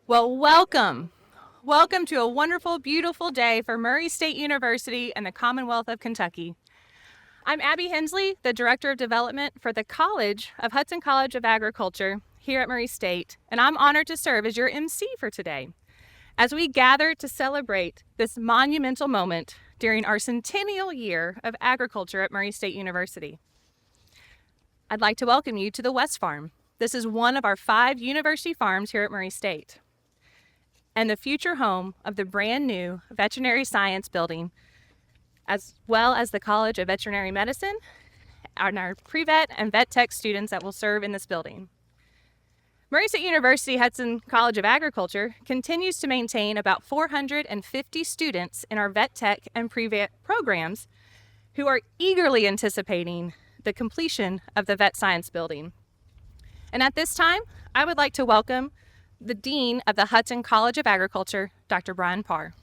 Well, welcome. Welcome to a wonderful, beautiful day for Murray State University and the Commonwealth of Kentucky. I'm Abby Hensley, the Director of Development for the Hudson College of Agriculture here at Murray State, and I'm honored to serve as your MC for today as we gather to celebrate this monumental moment during our centennial year of agriculture at Murray State University. I'd like to welcome you to the West Farm. This is one of our 5 university farms here at Murray State, and the future home of the brand new Veterinary Science Building, as well as the College of Veterinary Medicine and our pre-vet and vet tech students that will serve in this building. Murray State University Hudson College of Agriculture continues to maintain about 450 students in our vet tech and pre-vet programs who are eagerly anticipating the completion of the Vet Science Building. And at this time, I would like to welcome the Dean of the Hudson College of Agriculture, Dr. Brian Parr.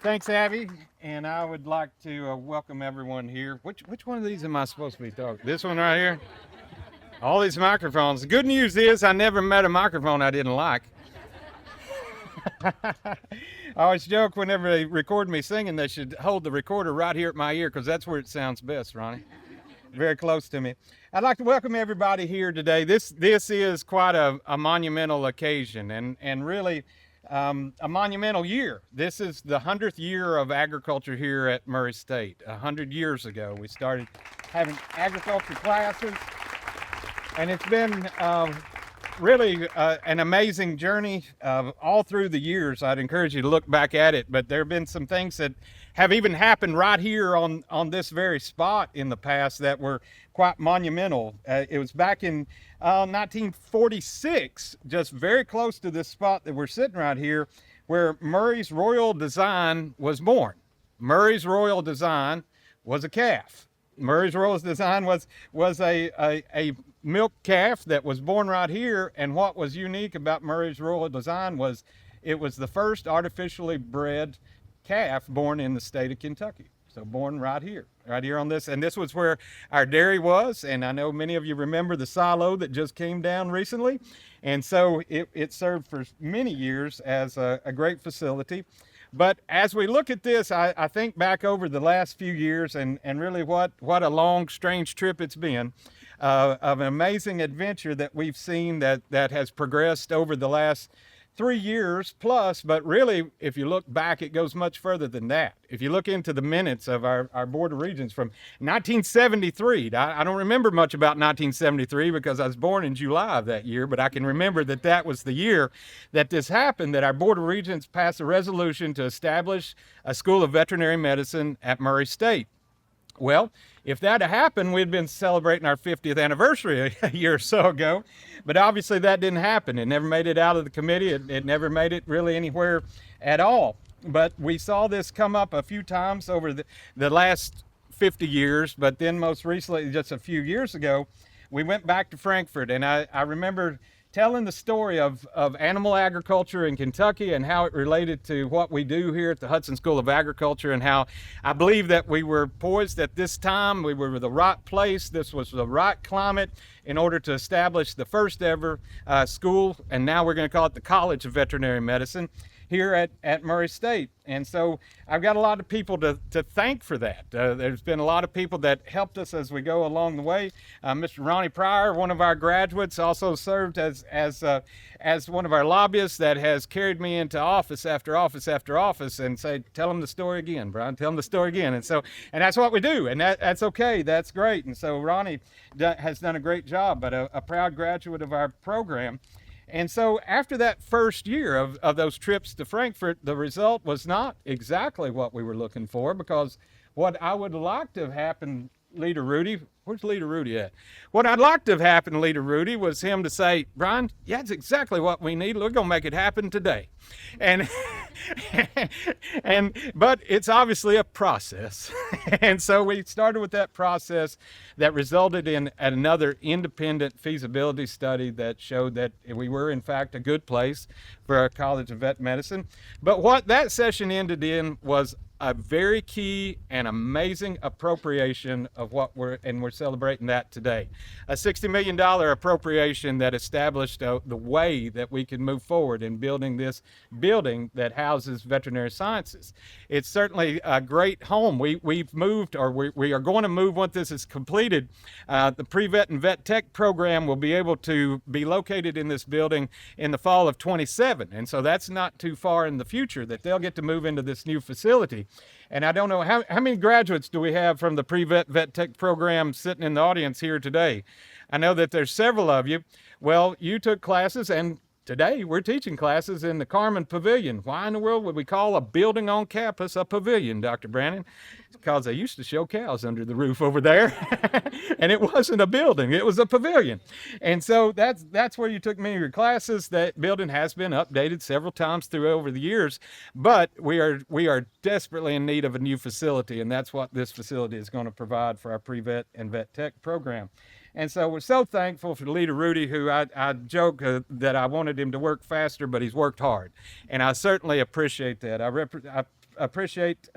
Thanks, Abby. And I would like to welcome everyone here. Which one of these am I supposed to be talking? This one right here? All these microphones. The good news is I never met a microphone I didn't like. I always joke whenever they record me singing, they should hold the recorder right here at my ear because that's where it sounds best, Ronnie. Very close to me. I'd like to welcome everybody here today. This is quite a monumental occasion and really a monumental year. This is the 100th year of agriculture here at Murray State. 100 years ago, we started having agriculture classes, and it's been really an amazing journey all through the years. I'd encourage you to look back at it, but there have been some things that have even happened right here on this very spot in the past that were quite monumental. It was back in 1946, just very close to this spot that we're sitting right here, where Murray's Royal Design was born. Murray's Royal Design was a calf. Murray's Royal Design was a milk calf that was born right here, and what was unique about Murray's Royal Design was it was the first artificially bred calf born in the state of Kentucky. So born right here on this, and this was where our dairy was, and I know many of you remember the silo that just came down recently, and so it served for many years as a great facility. But as we look at this, I think back over the last few years and really what a long, strange trip it's been of an amazing adventure that we've seen that has progressed over the last 3 years plus. But really, if you look back, it goes much further than that. If you look into the minutes of our Board of Regents from 1973, I don't remember much about 1973 because I was born in July of that year, but I can remember that was the year that this happened, that our Board of Regents passed a resolution to establish a School of Veterinary Medicine at Murray State. Well, if that had happened, we'd been celebrating our 50th anniversary a year or so ago, but obviously that didn't happen. It never made it out of the committee. It never made it really anywhere at all. But we saw this come up a few times over the last 50 years, but then most recently, just a few years ago, we went back to Frankfurt, and I remember telling the story of animal agriculture in Kentucky and how it related to what we do here at the Hudson School of Agriculture, and how I believe that we were poised at this time. We were the right place. This was the right climate in order to establish the first ever school, and now we're going to call it the College of Veterinary Medicine here at Murray State. And so I've got a lot of people to thank for that. There's been a lot of people that helped us as we go along the way. Mr. Ronnie Pryor, one of our graduates, also served as one of our lobbyists that has carried me into office after office after office and said, tell them the story again, Brian, tell them the story again. And that's what we do, and that's okay, that's great. And so Ronnie has done a great job, but a proud graduate of our program. And so after that first year of those trips to Frankfurt, the result was not exactly what we were looking for, because what I would like to have happened, Leader Rudy, where's Leader Rudy at? What I'd like to have happened, Leader Rudy, was him to say, Brian, yeah, that's exactly what we need. We're going to make it happen today. And but it's obviously a process. And so we started with that process that resulted in another independent feasibility study that showed that we were, in fact, a good place for a College of Vet Medicine. But what that session ended in was a very key and amazing appropriation of what we're celebrating that today. A $60 million appropriation that established the way that we can move forward in building this building that houses veterinary sciences. It's certainly a great home. We've moved, or we are going to move once this is completed. The pre-vet and vet tech program will be able to be located in this building in the fall of 27. And so that's not too far in the future that they'll get to move into this new facility. And I don't know, how many graduates do we have from the pre-vet vet tech program sitting in the audience here today? I know that there's several of you. Well, you took classes, and today we're teaching classes in the Carmen Pavilion. Why in the world would we call a building on campus a pavilion, Dr. Brannon? It's because they used to show cows under the roof over there. And it wasn't a building, it was a pavilion. And so that's where you took many of your classes. That building has been updated several times through over the years, but we are desperately in need of a new facility, and that's what this facility is going to provide for our pre-vet and vet tech program. And so we're so thankful for Leader Rudy, who I joke that I wanted him to work faster, but he's worked hard. And I certainly appreciate that. I appreciate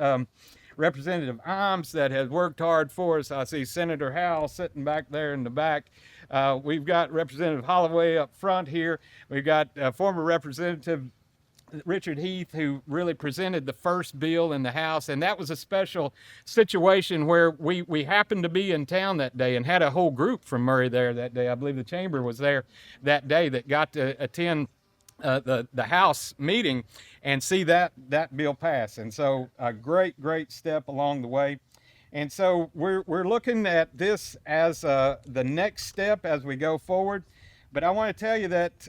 Representative Imes that has worked hard for us. I see Senator Howell sitting back there in the back. We've got Representative Holloway up front here. We've got former Representative Richard Heath, who really presented the first bill in the House, and that was a special situation where we happened to be in town that day and had a whole group from Murray there that day. I believe the chamber was there that day that got to attend the House meeting and see that bill pass. And so a great step along the way. And so we're looking at this as the next step as we go forward. But I want to tell you that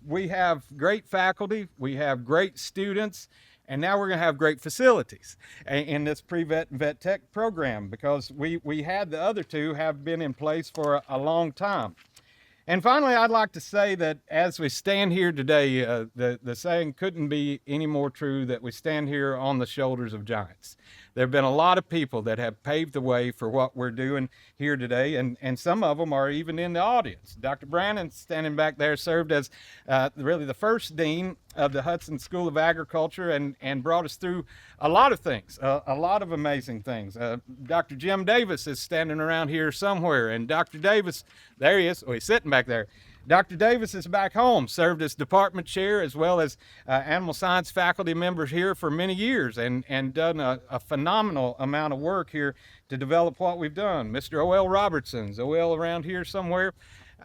we have great faculty, we have great students, and now we're going to have great facilities in this pre-vet and vet tech program, because we had the other two have been in place for a long time. And finally, I'd like to say that as we stand here today, the saying couldn't be any more true, that we stand here on the shoulders of giants. There have been a lot of people that have paved the way for what we're doing here today, and some of them are even in the audience. Dr. Brannon, standing back there, served as really the first dean of the Hudson School of Agriculture and brought us through a lot of things, a lot of amazing things. Dr. Jim Davis is standing around here somewhere, and Dr. Davis, there he is, he's sitting back there. Dr. Davis is back home, served as department chair as well as animal science faculty members here for many years, and done a phenomenal amount of work here to develop what we've done. Mr. O.L. Robertson's O.L. around here somewhere.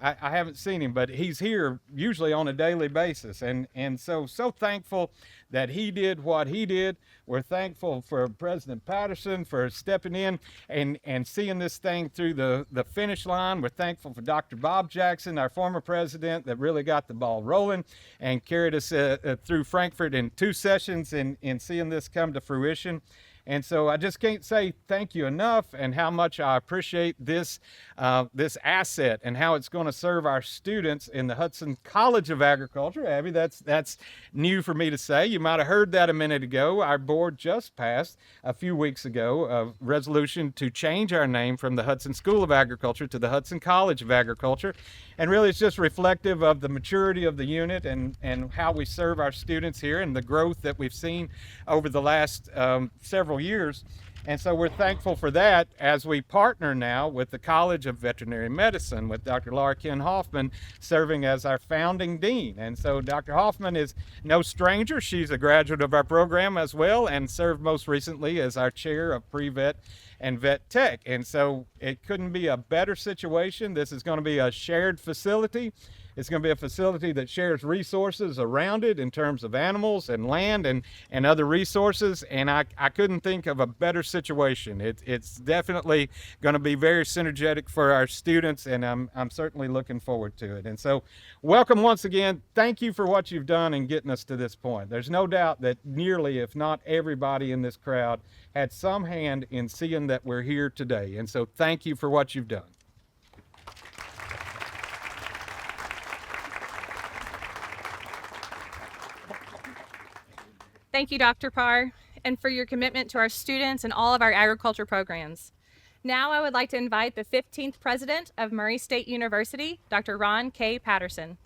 I haven't seen him, but he's here usually on a daily basis, and so thankful that he did what he did. We're thankful for President Patterson for stepping in and seeing this thing through the finish line. We're thankful for Dr. Bob Jackson, our former president, that really got the ball rolling and carried us through Frankfurt in 2 sessions in seeing this come to fruition. And so I just can't say thank you enough, and how much I appreciate this asset and how it's going to serve our students in the Hudson College of Agriculture. Abby, that's new for me to say. You might have heard that a minute ago. Our board just passed a few weeks ago a resolution to change our name from the Hudson School of Agriculture to the Hudson College of Agriculture. And really it's just reflective of the maturity of the unit and how we serve our students here and the growth that we've seen over the last several years. And so we're thankful for that as we partner now with the College of Veterinary Medicine with Dr. Laura Ken Hoffman serving as our founding dean. And so Dr. Hoffman is no stranger. She's a graduate of our program as well and served most recently as our chair of pre-vet and vet tech. And so it couldn't be a better situation. This is going to be a shared facility. It's going to be a facility that shares resources around it in terms of animals and land and other resources. And I couldn't think of a better situation. It's definitely going to be very synergetic for our students, and I'm certainly looking forward to it. And so welcome once again. Thank you for what you've done in getting us to this point. There's no doubt that nearly, if not everybody in this crowd, had some hand in seeing that we're here today. And so thank you for what you've done. Thank you, Dr. Parr, and for your commitment to our students and all of our agriculture programs. Now I would like to invite the 15th president of Murray State University, Dr. Ron K. Patterson.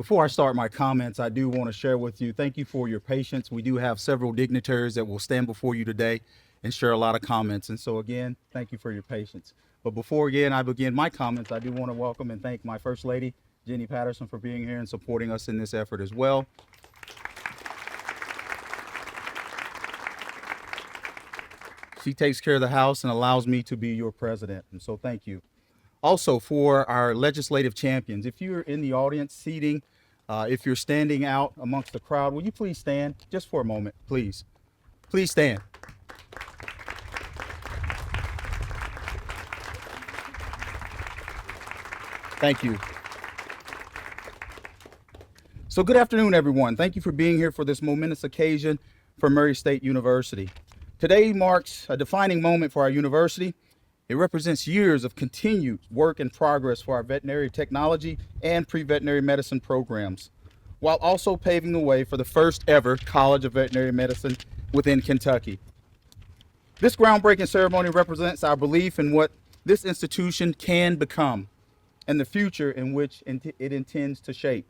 Before I start my comments, I do want to share with you, thank you for your patience. We do have several dignitaries that will stand before you today and share a lot of comments. And so again, thank you for your patience. But before I begin my comments, I do want to welcome and thank my First Lady, Jenny Patterson, for being here and supporting us in this effort as well. She takes care of the House and allows me to be your president. And so thank you. Also, for our legislative champions, if you're in the audience seating, if you're standing out amongst the crowd, will you please stand just for a moment, please? Please stand. Thank you. So good afternoon, everyone. Thank you for being here for this momentous occasion for Murray State University. Today marks a defining moment for our university. It represents years of continued work and progress for our veterinary technology and pre-veterinary medicine programs, while also paving the way for the first ever College of Veterinary Medicine within Kentucky. This groundbreaking ceremony represents our belief in what this institution can become and the future in which it intends to shape.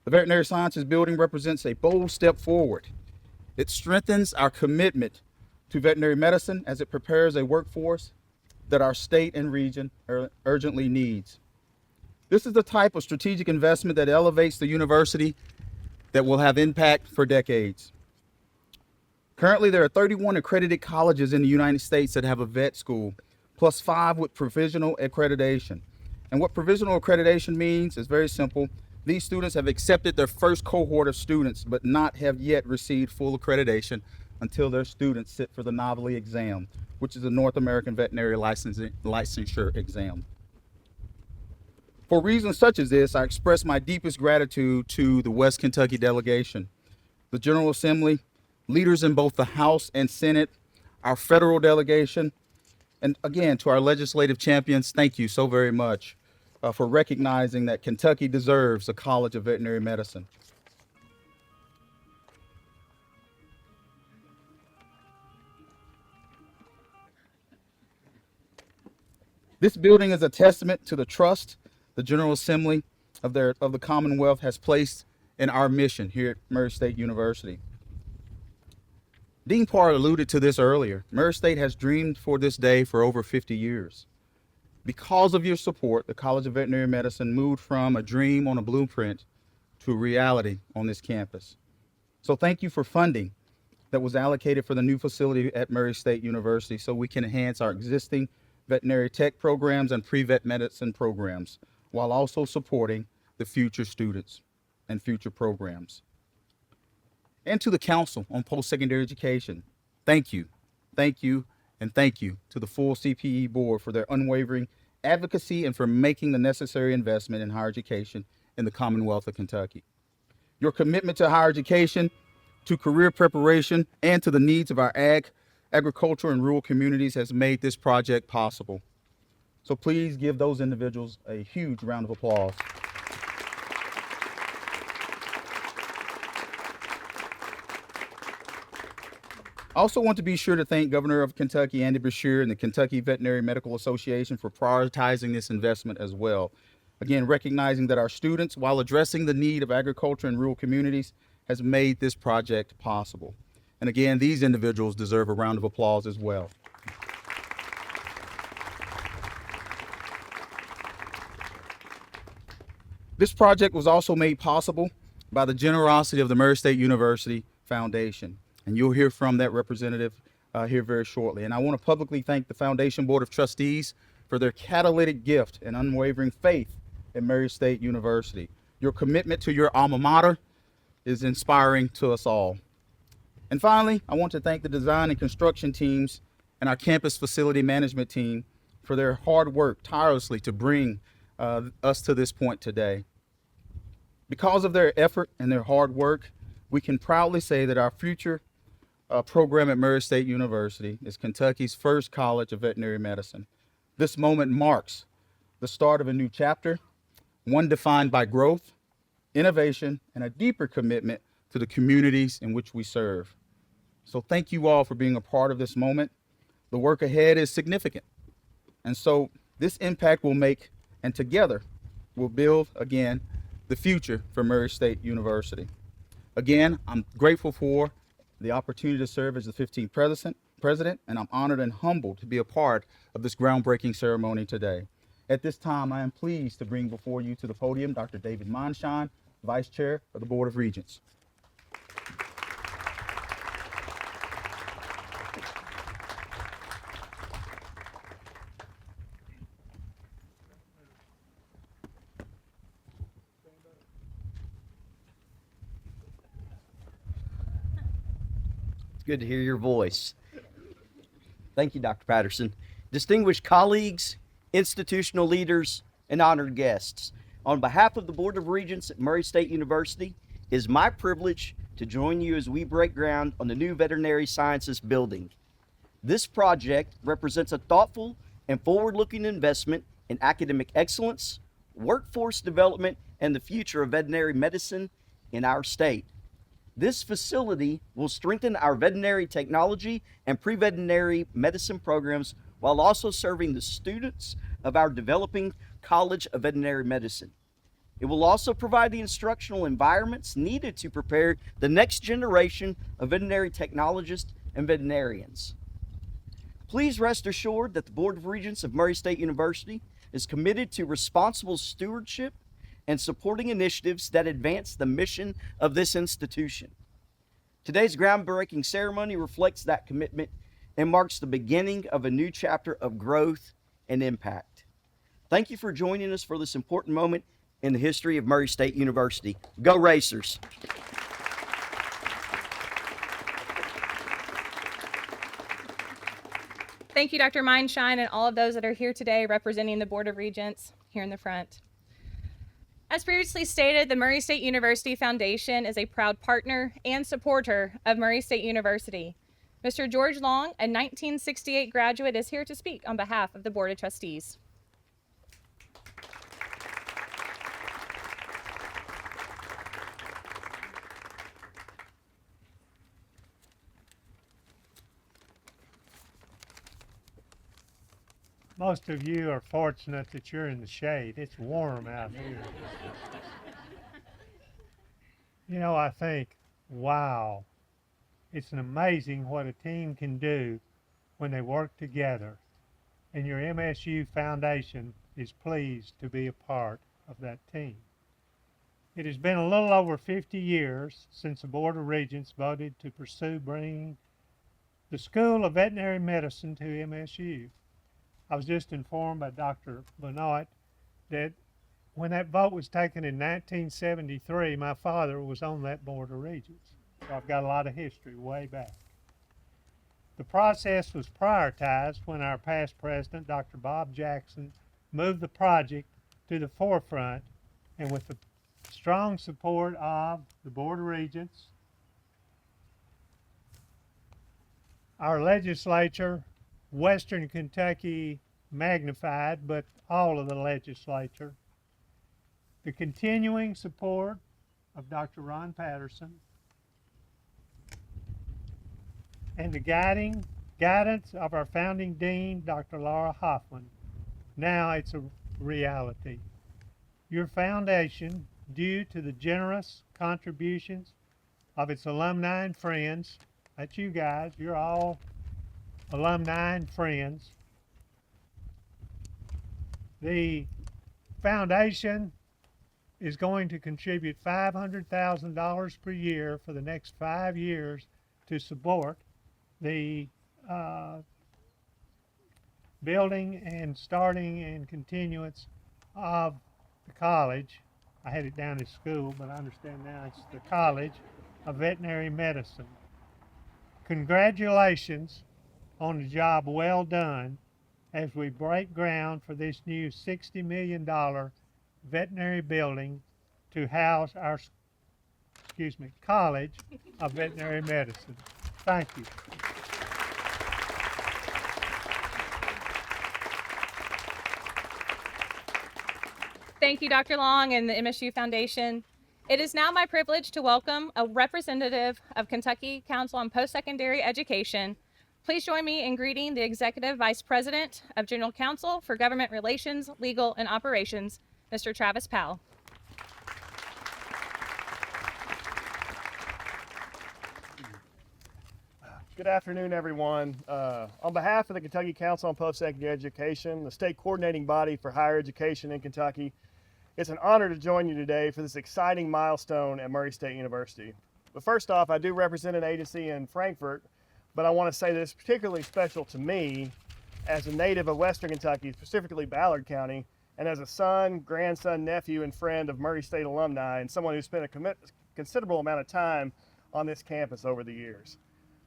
The Veterinary Sciences Building represents a bold step forward. It strengthens our commitment to veterinary medicine as it prepares a workforce that our state and region urgently needs. This is the type of strategic investment that elevates the university that will have impact for decades. Currently, there are 31 accredited colleges in the United States that have a vet school, plus 5 with provisional accreditation. And what provisional accreditation means is very simple. These students have accepted their first cohort of students, but not have yet received full accreditation until their students sit for the NAVLE exam, which is the North American Veterinary Licensure exam. For reasons such as this, I express my deepest gratitude to the West Kentucky delegation, the General Assembly, leaders in both the House and Senate, our federal delegation, and again, to our legislative champions, thank you so very much for recognizing that Kentucky deserves a College of Veterinary Medicine. This building is a testament to the trust the General Assembly of the Commonwealth has placed in our mission here at Murray State University. Dean Parr alluded to this earlier. Murray State has dreamed for this day for over 50 years. Because of your support, the College of Veterinary Medicine moved from a dream on a blueprint to a reality on this campus. So thank you for funding that was allocated for the new facility at Murray State University so we can enhance our existing veterinary tech programs and pre-vet medicine programs, while also supporting the future students and future programs. And to the Council on Post-Secondary Education, thank you, and thank you to the full CPE board for their unwavering advocacy and for making the necessary investment in higher education in the Commonwealth of Kentucky. Your commitment to higher education, to career preparation, and to the needs of our agriculture and rural communities has made this project possible. So please give those individuals a huge round of applause. I also want to be sure to thank Governor of Kentucky, Andy Beshear, and the Kentucky Veterinary Medical Association for prioritizing this investment as well. Again, recognizing that our students, while addressing the need of agriculture and rural communities, has made this project possible. And again, these individuals deserve a round of applause as well. This project was also made possible by the generosity of the Murray State University Foundation. And you'll hear from that representative here very shortly. And I want to publicly thank the Foundation Board of Trustees for their catalytic gift and unwavering faith in Murray State University. Your commitment to your alma mater is inspiring to us all. And finally, I want to thank the design and construction teams and our campus facility management team for their hard work tirelessly to bring us to this point today. Because of their effort and their hard work, we can proudly say that our future program at Murray State University is Kentucky's first College of Veterinary Medicine. This moment marks the start of a new chapter, one defined by growth, innovation, and a deeper commitment to the communities in which we serve. So thank you all for being a part of this moment. The work ahead is significant. And so this impact will make, and together we'll build, again, the future for Murray State University. Again, I'm grateful for the opportunity to serve as the 15th president, and I'm honored and humbled to be a part of this groundbreaking ceremony today. At this time, I am pleased to bring before you to the podium Dr. David Monshine, Vice Chair of the Board of Regents. Good to hear your voice. Thank you, Dr. Patterson. Distinguished colleagues, institutional leaders, and honored guests, on behalf of the Board of Regents at Murray State University, it is my privilege to join you as we break ground on the new Veterinary Sciences building. This project represents a thoughtful and forward-looking investment in academic excellence, workforce development, and the future of veterinary medicine in our state. This facility will strengthen our veterinary technology and pre-veterinary medicine programs while also serving the students of our developing College of Veterinary Medicine. It will also provide the instructional environments needed to prepare the next generation of veterinary technologists and veterinarians. Please rest assured that the Board of Regents of Murray State University is committed to responsible stewardship and supporting initiatives that advance the mission of this institution. Today's groundbreaking ceremony reflects that commitment and marks the beginning of a new chapter of growth and impact. Thank you for joining us for this important moment in the history of Murray State University. Go Racers! Thank you, Dr. Mindshine, and all of those that are here today representing the Board of Regents here in the front. As previously stated, the Murray State University Foundation is a proud partner and supporter of Murray State University. Mr. George Long, a 1968 graduate, is here to speak on behalf of the Board of Trustees. Most of you are fortunate that you're in the shade. It's warm out here. You know, I think, wow, it's amazing what a team can do when they work together. And your MSU Foundation is pleased to be a part of that team. It has been a little over 50 years since the Board of Regents voted to pursue bringing the School of Veterinary Medicine to MSU. I was just informed by Dr. Benoit that when that vote was taken in 1973, my father was on that Board of Regents. So I've got a lot of history way back. The process was prioritized when our past president, Dr. Bob Jackson, moved the project to the forefront, and with the strong support of the Board of Regents, our legislature, Western Kentucky magnified, but all of the legislature, the continuing support of Dr. Ron Patterson, and the guidance of our founding dean, Dr. Laura Hoffman. Now it's a reality. Your foundation, due to the generous contributions of its alumni and friends, that's you guys, you're all alumni and friends. The foundation is going to contribute $500,000 per year for the next 5 years to support the building and starting and continuance of the college. I had it down as school, but I understand now it's the College of Veterinary Medicine. Congratulations on the job well done as we break ground for this new $60 million veterinary building to house our, College of Veterinary Medicine. Thank you. Thank you, Dr. Long and the MSU Foundation. It is now my privilege to welcome a representative of Kentucky Council on Post-Secondary Education. Please join me in greeting the Executive Vice President of General Counsel for Government Relations, Legal, and Operations, Mr. Travis Powell. Good afternoon, everyone. On behalf of the Kentucky Council on Post-Secondary Education, the state coordinating body for higher education in Kentucky, it's an honor to join you today for this exciting milestone at Murray State University. But first off, I do represent an agency in Frankfort, but I want to say that it's particularly special to me as a native of Western Kentucky, specifically Ballard County, and as a son, grandson, nephew, and friend of Murray State alumni, and someone who spent a considerable amount of time on this campus over the years.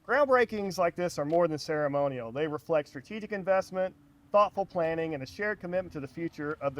Groundbreakings like this are more than ceremonial. They reflect strategic investment, thoughtful planning, and a shared commitment to the future of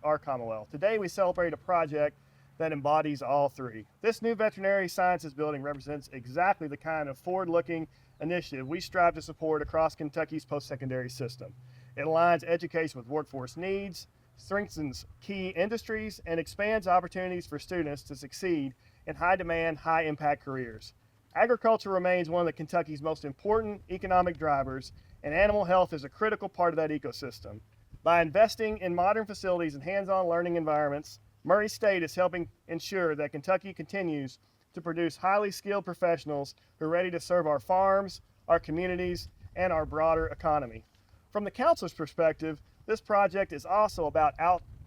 our Commonwealth. Today we celebrate a project that embodies all three. This new veterinary sciences building represents exactly the kind of forward-looking initiative we strive to support across Kentucky's post-secondary system. It aligns education with workforce needs, strengthens key industries, and expands opportunities for students to succeed in high-demand, high-impact careers. Agriculture remains one of Kentucky's most important economic drivers, and animal health is a critical part of that ecosystem. By investing in modern facilities and hands-on learning environments, Murray State is helping ensure that Kentucky continues to produce highly skilled professionals who are ready to serve our farms, our communities, and our broader economy. From the council's perspective, this project is also about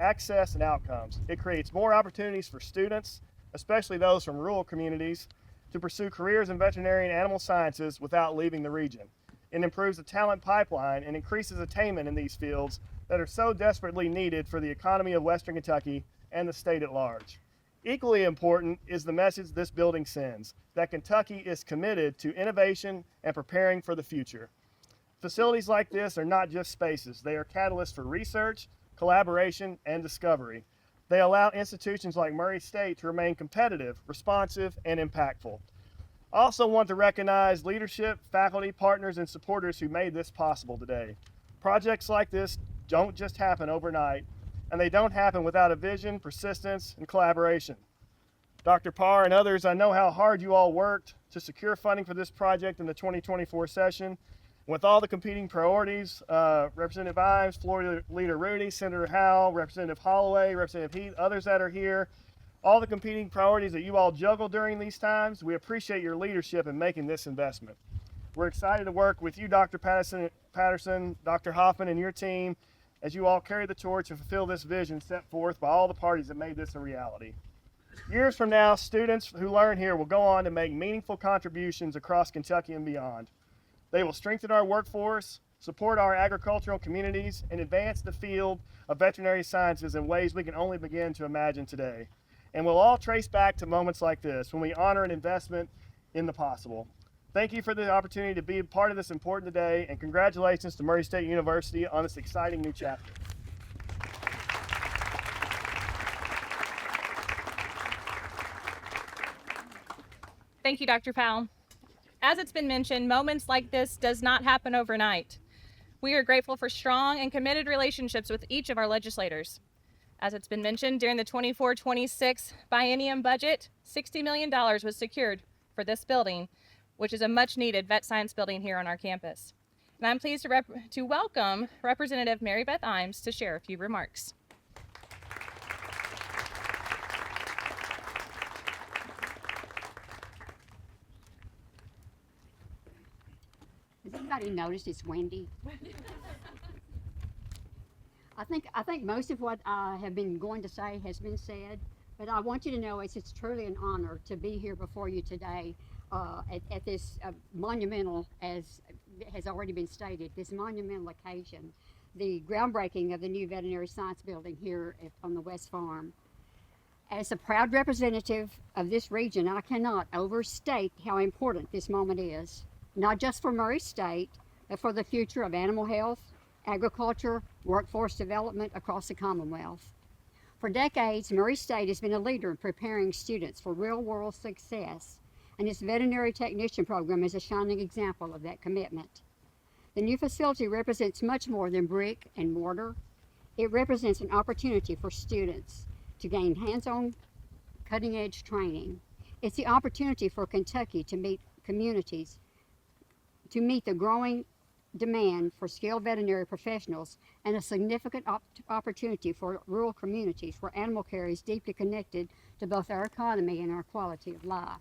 access and outcomes. It creates more opportunities for students, especially those from rural communities, to pursue careers in veterinary and animal sciences without leaving the region. It improves the talent pipeline and increases attainment in these fields that are so desperately needed for the economy of Western Kentucky and the state at large. Equally important is the message this building sends, that Kentucky is committed to innovation and preparing for the future. Facilities like this are not just spaces, they are catalysts for research, collaboration, and discovery. They allow institutions like Murray State to remain competitive, responsive, and impactful. I also want to recognize leadership, faculty, partners, and supporters who made this possible today. Projects like this don't just happen overnight, and they don't happen without a vision, persistence, and collaboration. Dr. Parr and others, I know how hard you all worked to secure funding for this project in the 2024 session. With all the competing priorities, Representative Ives, Floor Leader Rudy, Senator Howell, Representative Holloway, Representative Heath, others that are here, all the competing priorities that you all juggle during these times, we appreciate your leadership in making this investment. We're excited to work with you, Dr. Patterson, Dr. Hoffman, and your team as you all carry the torch and fulfill this vision set forth by all the parties that made this a reality. Years from now, students who learn here will go on to make meaningful contributions across Kentucky and beyond. They will strengthen our workforce, support our agricultural communities, and advance the field of veterinary sciences in ways we can only begin to imagine today. And we'll all trace back to moments like this when we honor an investment in the possible. Thank you for the opportunity to be a part of this important day, and congratulations to Murray State University on this exciting new chapter. Thank you, Dr. Powell. As it's been mentioned, moments like this does not happen overnight. We are grateful for strong and committed relationships with each of our legislators. As it's been mentioned, during the 24-26 biennium budget, $60 million was secured for this building, which is a much needed vet science building here on our campus. And I'm pleased to welcome Representative Mary Beth Imes to share a few remarks. Has anybody noticed it's windy? I think most of what I have been going to say has been said, but I want you to know it's truly an honor to be here before you today at this monumental, as has already been stated, this monumental occasion, the groundbreaking of the new veterinary science building here on the West Farm. As a proud representative of this region, I cannot overstate how important this moment is, not just for Murray State, but for the future of animal health, agriculture, workforce development across the Commonwealth. For decades, Murray State has been a leader in preparing students for real-world success, and its veterinary technician program is a shining example of that commitment. The new facility represents much more than brick and mortar. It represents an opportunity for students to gain hands-on, cutting-edge training. It's the opportunity for Kentucky to meet the growing demand for skilled veterinary professionals, and a significant opportunity for rural communities where animal care is deeply connected to both our economy and our quality of life.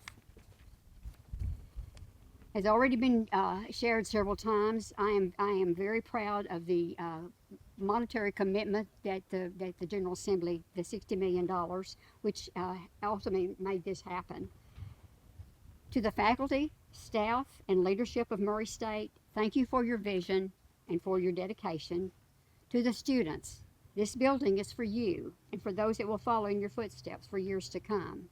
Has already been shared several times. I am very proud of the monetary commitment that the General Assembly, the $60 million, which ultimately made this happen. To the faculty, staff, and leadership of Murray State, thank you for your vision and for your dedication. To the students, this building is for you and for those that will follow in your footsteps for years to come.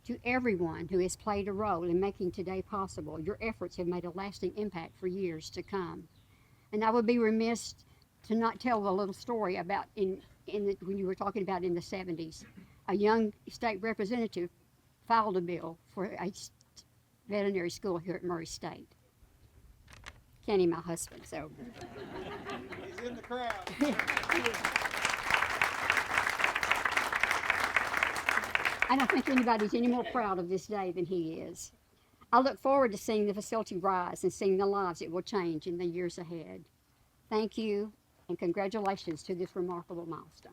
To everyone who has played a role in making today possible, your efforts have made a lasting impact for years to come. And I would be remiss to not tell the little story about when you were talking about in the 70s, a young state representative filed a bill for a veterinary school here at Murray State. Kenny, my husband, so. He's in the crowd. I don't think anybody's any more proud of this day than he is. I look forward to seeing the facility rise and seeing the lives it will change in the years ahead. Thank you, and congratulations to this remarkable milestone.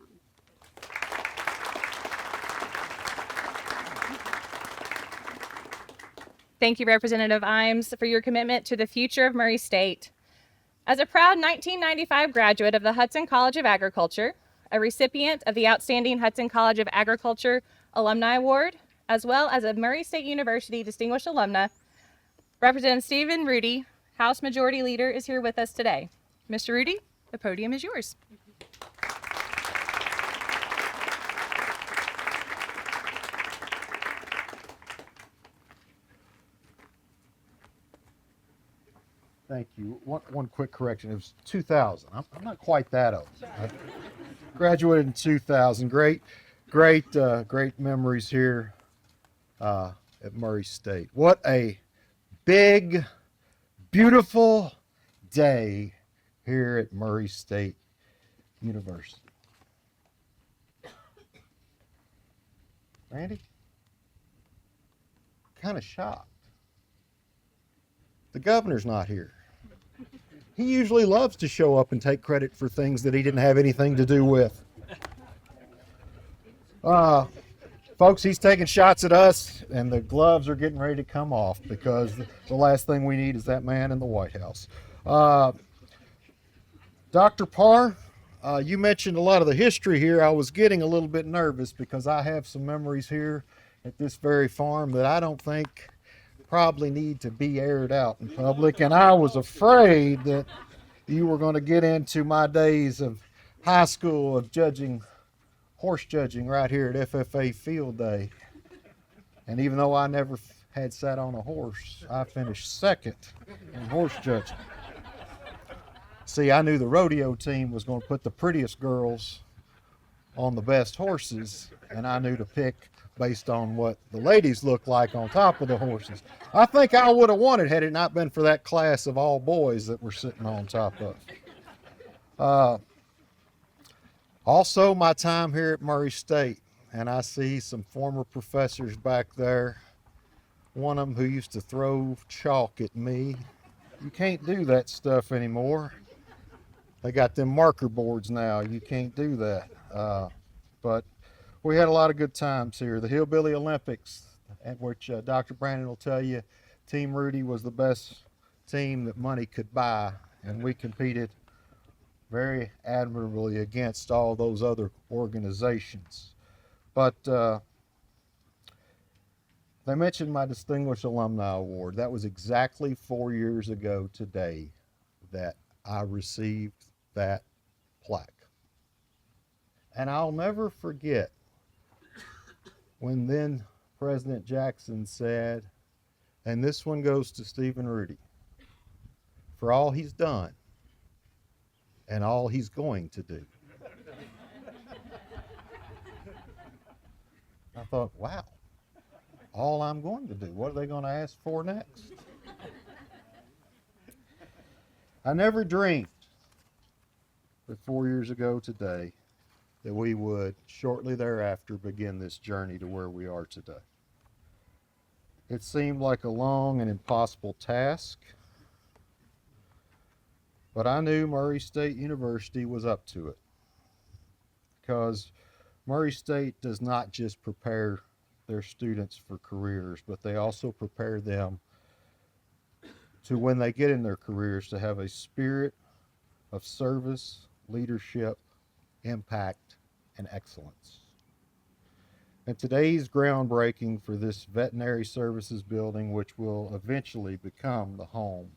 Thank you, Representative Imes, for your commitment to the future of Murray State. As a proud 1995 graduate of the Hudson College of Agriculture, a recipient of the Outstanding Hudson College of Agriculture Alumni Award, as well as a Murray State University Distinguished Alumna, Representative Stephen Rudy, House Majority Leader, is here with us today. Mr. Rudy, the podium is yours. Thank you. One quick correction. It was 2000. I'm not quite that old. I graduated in 2000. Great memories here at Murray State. What a big, beautiful day here at Murray State University. Randy? Kind of shocked. The governor's not here. He usually loves to show up and take credit for things that he didn't have anything to do with. Folks, he's taking shots at us, and the gloves are getting ready to come off because the last thing we need is that man in the White House. Dr. Parr, you mentioned a lot of the history here. I was getting a little bit nervous because I have some memories here at this very farm that I don't think probably need to be aired out in public, and I was afraid that you were going to get into my days of high school of horse judging right here at FFA Field Day. And even though I never had sat on a horse, I finished second in horse judging. See, I knew the rodeo team was going to put the prettiest girls on the best horses, and I knew to pick based on what the ladies looked like on top of the horses. I think I would have won it had it not been for that class of all boys that were sitting on top of. Also, my time here at Murray State, and I see some former professors back there. One of them who used to throw chalk at me. You can't do that stuff anymore. They got them marker boards now. You can't do that. But we had a lot of good times here. The Hillbilly Olympics, at which Dr. Brandon will tell you, Team Rudy was the best team that money could buy, and we competed very admirably against all those other organizations. But they mentioned my Distinguished Alumni Award. That was exactly 4 years ago today that I received that plaque. And I'll never forget when then President Jackson said, and this one goes to Stephen Rudy, for all he's done and all he's going to do. I thought, wow, all I'm going to do. What are they going to ask for next? I never dreamed that 4 years ago today that we would shortly thereafter begin this journey to where we are today. It seemed like a long and impossible task, but I knew Murray State University was up to it, because Murray State does not just prepare their students for careers, but they also prepare them to when they get in their careers to have a spirit of service, leadership, impact, and excellence. And today's groundbreaking for this veterinary services building, which will eventually become the home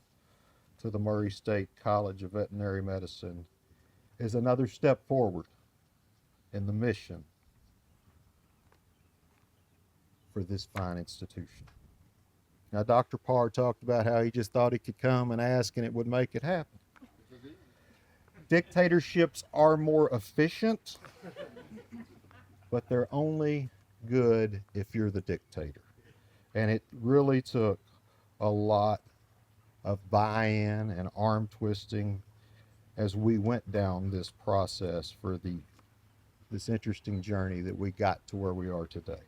to the Murray State College of Veterinary Medicine, is another step forward in the mission for this fine institution. Now, Dr. Parr talked about how he just thought he could come and ask and it would make it happen. Dictatorships are more efficient, but they're only good if you're the dictator. And it really took a lot of buy-in and arm twisting as we went down this process for this interesting journey that we got to where we are today.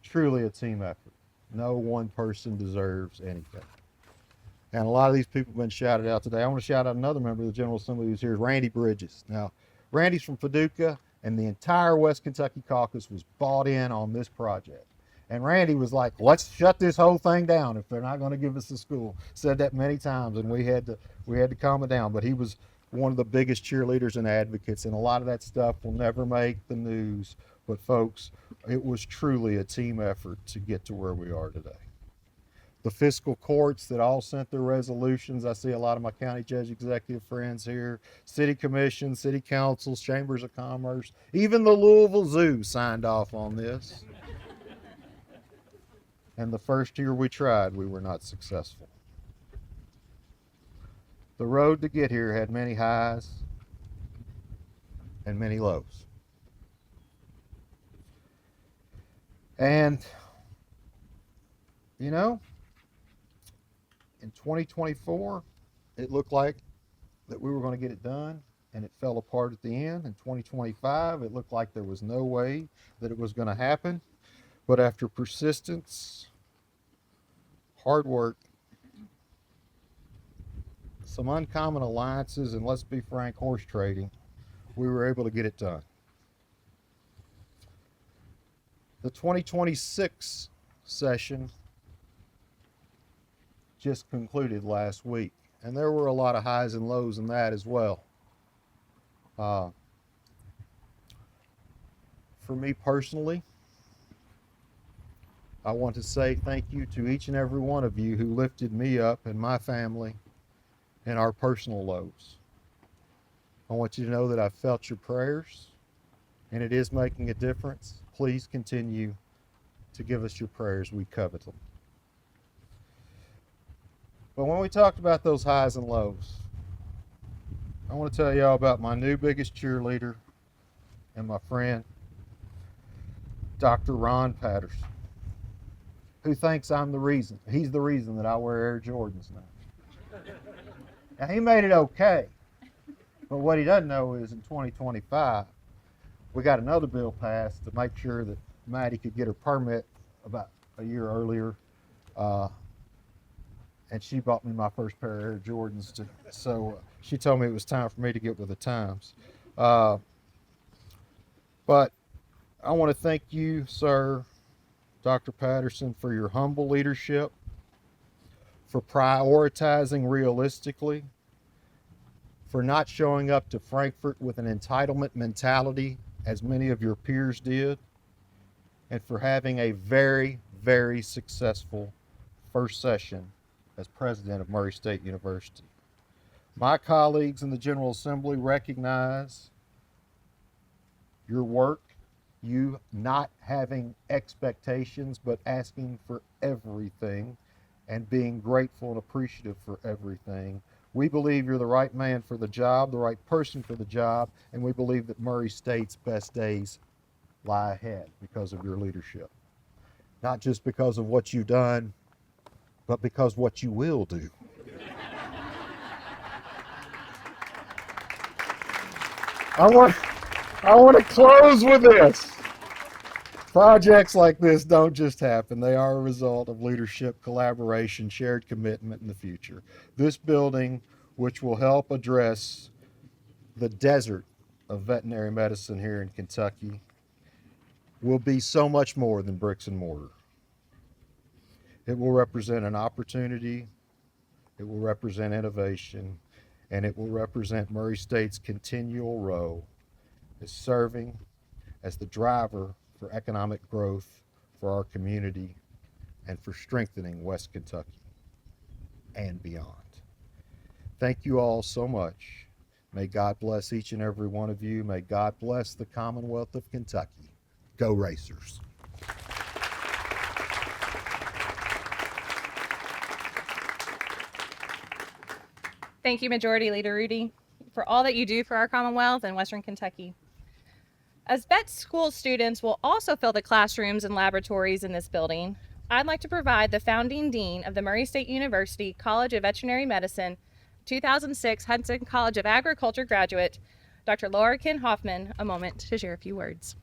Truly a team effort. No one person deserves anything. And a lot of these people have been shouted out today. I want to shout out another member of the General Assembly who's here, Randy Bridges. Now, Randy's from Paducah, and the entire West Kentucky caucus was bought in on this project. And Randy was like, let's shut this whole thing down if they're not going to give us the school. Said that many times, and we had to calm it down. But he was one of the biggest cheerleaders and advocates, and a lot of that stuff will never make the news. But folks, it was truly a team effort to get to where we are today. The fiscal courts that all sent their resolutions. I see a lot of my county judge executive friends here. City commission, city councils, chambers of commerce. Even the Louisville Zoo signed off on this. And the first year we tried, we were not successful. The road to get here had many highs and many lows. And, you know, in 2024, it looked like that we were going to get it done, and it fell apart at the end. In 2025, it looked like there was no way that it was going to happen. But after persistence, hard work, some uncommon alliances, and let's be frank, horse trading, we were able to get it done. The 2026 session just concluded last week, and there were a lot of highs and lows in that as well. For me personally, I want to say thank you to each and every one of you who lifted me up and my family in our personal lows. I want you to know that I've felt your prayers, and it is making a difference. Please continue to give us your prayers. We covet them. But when we talked about those highs and lows, I want to tell y'all about my new biggest cheerleader and my friend, Dr. Ron Patterson, who thinks I'm the reason. He's the reason that I wear Air Jordans now. Now, he made it okay, but what he doesn't know is in 2025, we got another bill passed to make sure that Maddie could get her permit about a year earlier. And she bought me my first pair of Air Jordans. So she told me it was time for me to get with the times. But I want to thank you, sir, Dr. Patterson, for your humble leadership, for prioritizing realistically, for not showing up to Frankfurt with an entitlement mentality as many of your peers did, and for having a very, very successful first session as president of Murray State University. My colleagues in the General Assembly recognize your work, you not having expectations but asking for everything and being grateful and appreciative for everything. We believe you're the right man for the job, the right person for the job, and we believe that Murray State's best days lie ahead because of your leadership. Not just because of what you've done, but because what you will do. I want to close with this. Projects like this don't just happen. They are a result of leadership, collaboration, shared commitment in the future. This building, which will help address the desert of veterinary medicine here in Kentucky, will be so much more than bricks and mortar. It will represent an opportunity it will represent innovation, and it will represent Murray State's continual role as serving as the driver for economic growth for our community and for strengthening West Kentucky and beyond. Thank you all so much. May God bless each and every one of you. May God bless the Commonwealth of Kentucky. Go Racers. Thank you, Majority Leader Rudy, for all that you do for our Commonwealth and Western Kentucky. As vet school students will also fill the classrooms and laboratories in this building, I'd like to provide the founding dean of the Murray State University College of Veterinary Medicine, 2006 Hudson College of Agriculture graduate, Dr. Laura Ken Hoffman, a moment to share a few words.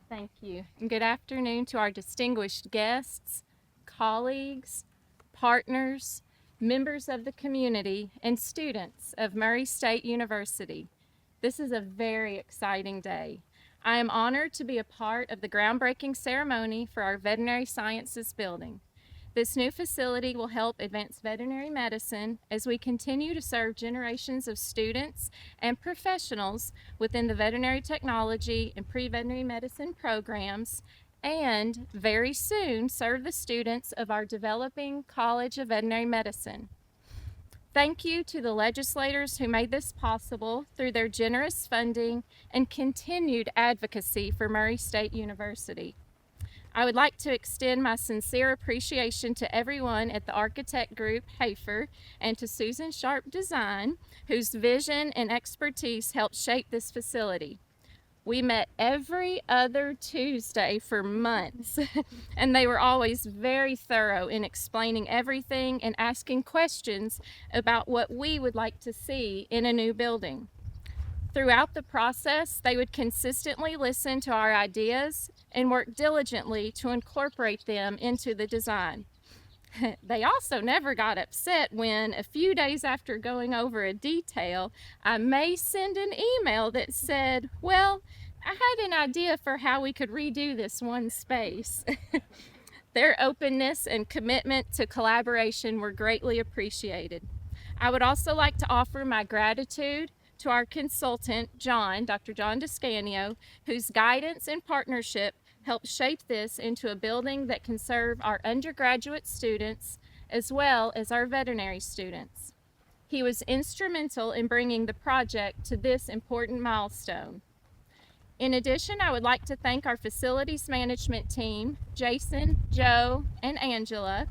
Thank you. And good afternoon to our distinguished guests, colleagues, partners, members of the community, and students of Murray State University. This is a very exciting day. I am honored to be a part of the groundbreaking ceremony for our Veterinary Sciences building. This new facility will help advance veterinary medicine as we continue to serve generations of students and professionals within the veterinary technology and pre-veterinary medicine programs, and very soon serve the students of our developing College of Veterinary Medicine. Thank you to the legislators who made this possible through their generous funding and continued advocacy for Murray State University. I would like to extend my sincere appreciation to everyone at the architect group Hafer and to Susan Sharp Design, whose vision and expertise helped shape this facility. We met every other Tuesday for months, and they were always very thorough in explaining everything and asking questions about what we would like to see in a new building. Throughout the process, they would consistently listen to our ideas and work diligently to incorporate them into the design. They also never got upset when, a few days after going over a detail, I may send an email that said, "Well, I had an idea for how we could redo this one space." Their openness and commitment to collaboration were greatly appreciated. I would also like to offer my gratitude to our consultant, Dr. John Descanio, whose guidance and partnership helped shape this into a building that can serve our undergraduate students as well as our veterinary students. He was instrumental in bringing the project to this important milestone. In addition, I would like to thank our facilities management team, Jason, Joe, and Angela.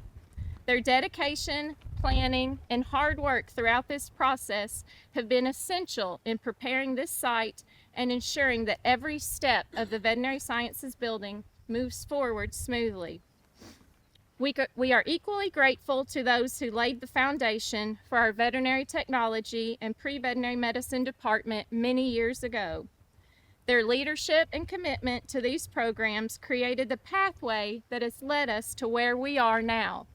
Their dedication, planning, and hard work throughout this process have been essential in preparing this site and ensuring that every step of the Veterinary Sciences building moves forward smoothly. We are equally grateful to those who laid the foundation for our veterinary technology and pre-veterinary medicine department many years ago. Their leadership and commitment to these programs created the pathway that has led us to where we are now.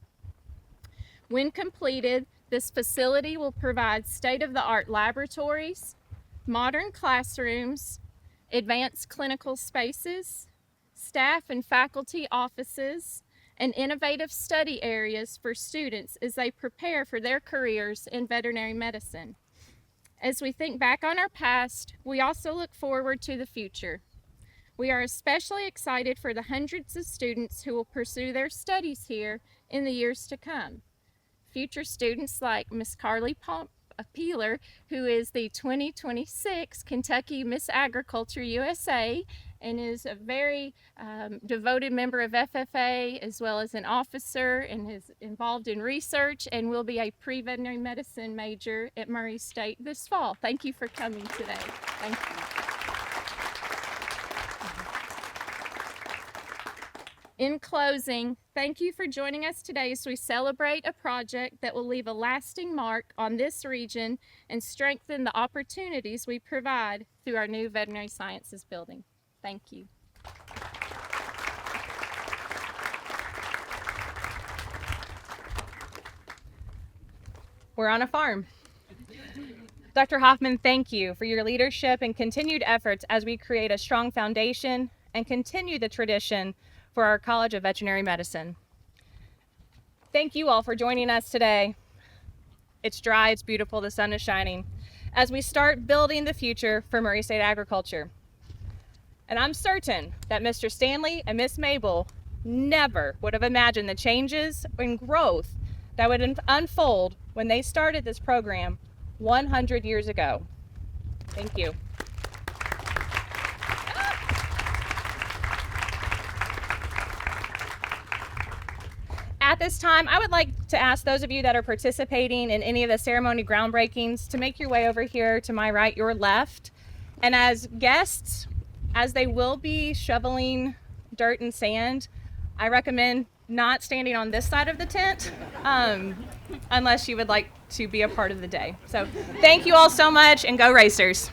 When completed, this facility will provide state-of-the-art laboratories, modern classrooms, advanced clinical spaces, staff and faculty offices, and innovative study areas for students as they prepare for their careers in veterinary medicine. As we think back on our past, we also look forward to the future. We are especially excited for the hundreds of students who will pursue their studies here in the years to come. Future students like Miss Carly Peeler, who is the 2026 Kentucky Miss Agriculture USA and is a very devoted member of FFA, as well as an officer, and is involved in research and will be a pre-veterinary medicine major at Murray State this fall. Thank you for coming today. Thank you. In closing, thank you for joining us today as we celebrate a project that will leave a lasting mark on this region and strengthen the opportunities we provide through our new Veterinary Sciences building. Thank you. We're on a farm. Dr. Hoffman, thank you for your leadership and continued efforts as we create a strong foundation and continue the tradition for our College of Veterinary Medicine. Thank you all for joining us today. It's dry, it's beautiful, the sun is shining, as we start building the future for Murray State agriculture. And I'm certain that Mr. Stanley and Miss Mabel never would have imagined the changes and growth that would unfold when they started this program 100 years ago. Thank you. At this time, I would like to ask those of you that are participating in any of the ceremony groundbreakings to make your way over here to my right, your left. And as guests, as they will be shoveling dirt and sand, I recommend not standing on this side of the tent unless you would like to be a part of the day. So thank you all so much, and go Racers.